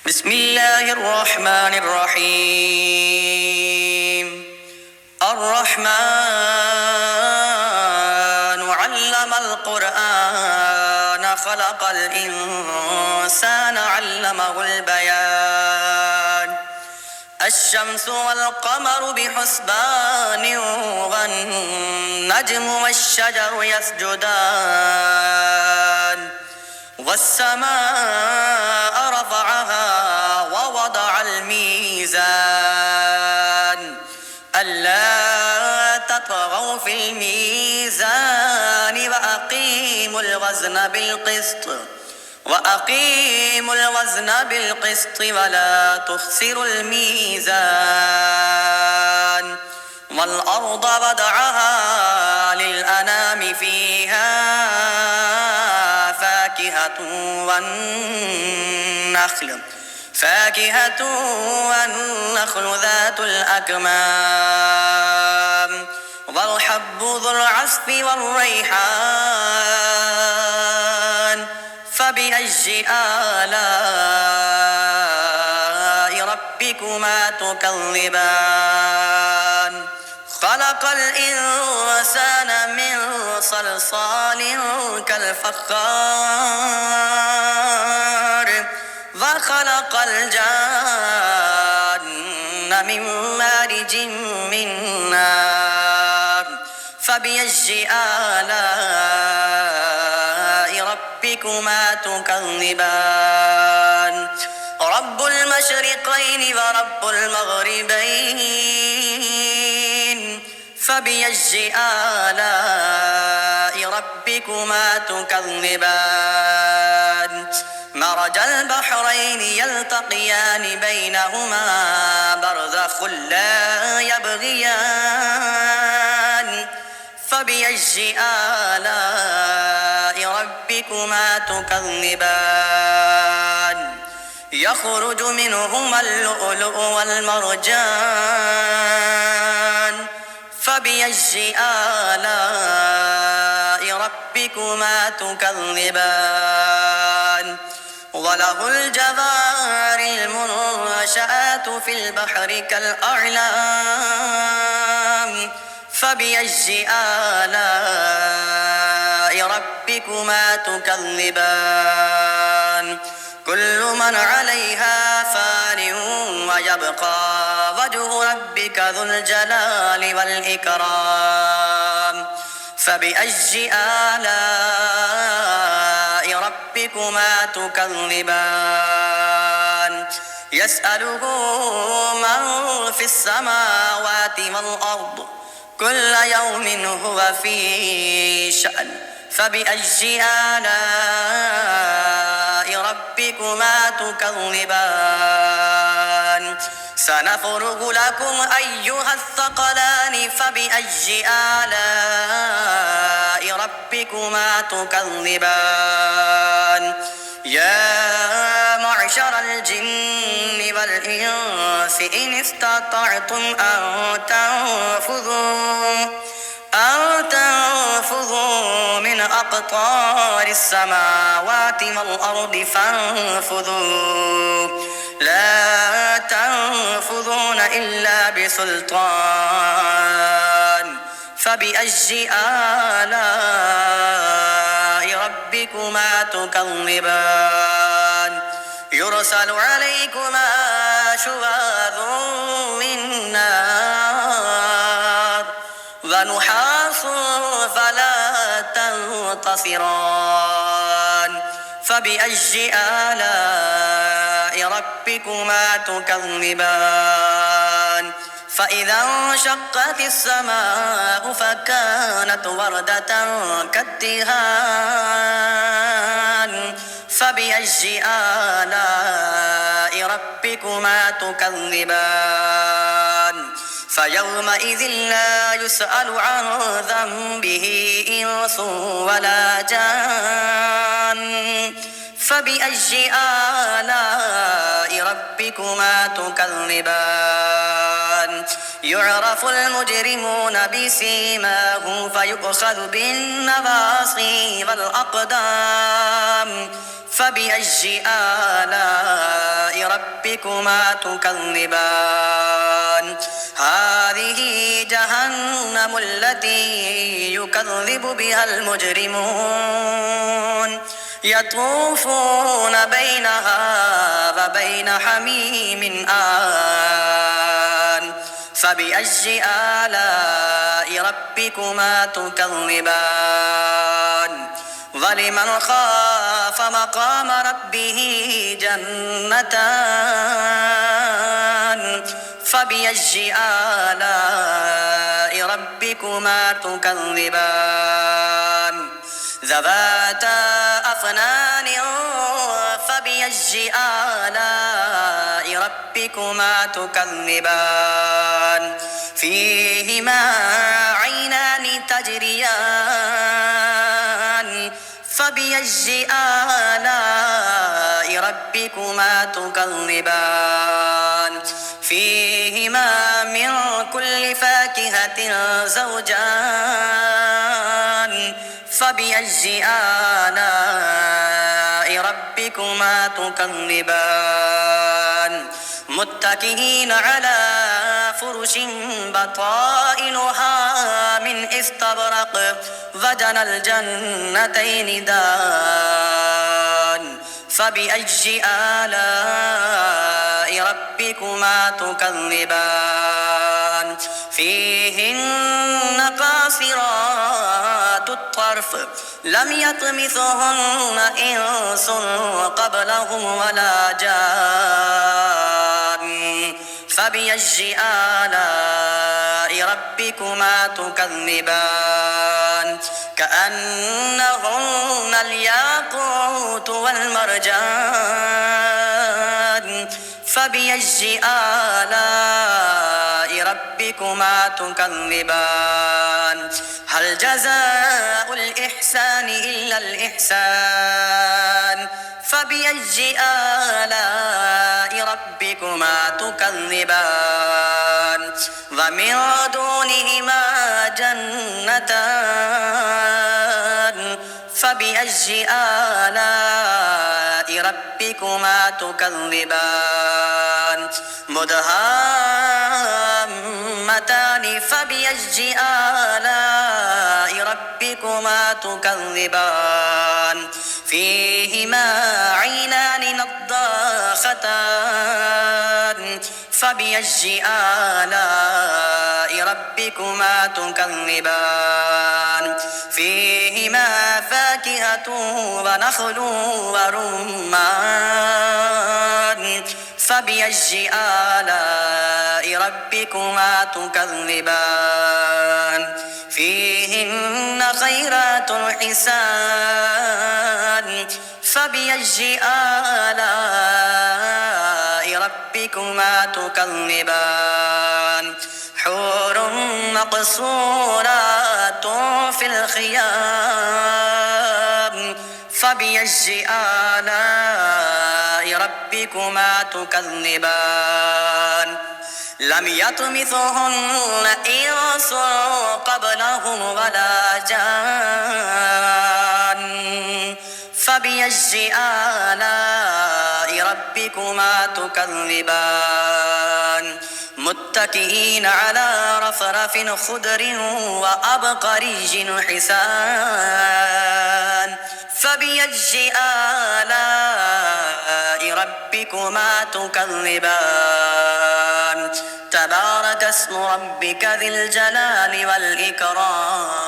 بسم الله الرحمن الرحيم الرحمن علم القرآن خلق الإنسان علمه البيان الشمس والقمر بحسبان والنجم والشجر يسجدان والسماء رفعها ووضع الميزان ألا تطغوا في الميزان وأقيموا الوزن بالقسط ولا تخسروا الميزان والأرض وضعها للأنام فيها فاكهة والنخل ذات الأكمام والحب ذو العصف والريحان فبأي آلاء ربكما تكذبان خلق الإنسان من صلصال كالفخار وخلق الجان من مارج من نار فبأي آلاء ربكما تكذبان رب المشرقين ورب المغربين فبأي آلاء ربكما تكذبان مرج البحرين يلتقيان بينهما برزخ لا يبغيان فبأي آلاء ربكما تكذبان يخرج منهما اللؤلؤ والمرجان فبأي آلاء ربكما تكذبان وله الجوار المنشآت في البحر كالأعلام فبأي آلاء ربكما تكذبان كل من عليها فان ويبقى وجه ربك ذو الجلال والإكرام فبأي آلاء ربكما تكذبان يسأله من في السماوات والأرض كل يوم هو في شأن فبأي آلاء ربكما تكذبان سنفرغ لكم أيها الثقلان فبأي آلاء ربكما تكذبان يا معشر الجن والإنس إن استطعتم أن تنفذوا من أقطار السماوات والأرض فانفذوا لا تنفذون إلا بسلطان فبأي آلاء ربكما تكذبان يرسل عليكما شواظ من نار ونحاس فلا تنتصران فبأي آلاء ربكما تكذبان فإذا انشقت السماء فكانت وردة كالدهان فبأي آلاء ربكما تكذبان فيومئذ لا يسأل عن ذنبه إنس ولا جان فبأي آلاء ربكما تكذبان يعرف المجرمون بسيماهم فيؤخذ بالنواصي والأقدام فبأي آلاء ربكما تكذبان هذه جهنم التي يكذب بها المجرمون يطوفون بينها وبين حميم آن فبأي آلاء ربكما تكذبان ولمن خاف مقام ربه جنتان فبأي آلاء ربكما تكذبان ذواتا أفنان فبأي آلاء ربكما تكذبان فيهما عينان تجريان فبأي آلاء ربكما تكذبان فيهما من كل فاكهة زوجان فبأي آلاء ربكما تكذبان متكئين على فرش بطائنها من استبرق وجنى الجنتين دان فبأي آلاء ربكما تكذبان فيهن قاصرات الطرف لم يطمثهن إنس قبلهم ولا جان فبأي آلاء ربكما تكذبان كأنهن الياقوت والمرجان فبأي آلاء ربكما تكذبان هل جزاء الإحسان إلا الإحسان فبأي آلاء ربكما تكذبان ومن دونهما جنتان فبأي آلاء ربكما تكذبان مدهامتان فبأي آلاء ربكما تكذبان فيهما عينان نضاختان فبأي آلاء ربكما تكذبان فيهما فاكهة ونخل ورمان فبأي آلاء ربكما تكذبان فيهن خيرات حسان فبأي آلاء ربكما تكذبان حور مقصورات في الخيام فبأي آلاء ربكما تكذبان لم يطمثهن إنس قبلهم ولا جان فبأي آلاء ربكما تكذبان متكئين على رفرف خضر وأبقري حسان فبأي آلاء ربكما تكذبان تبارك اسم ربك ذي الجلال والإكرام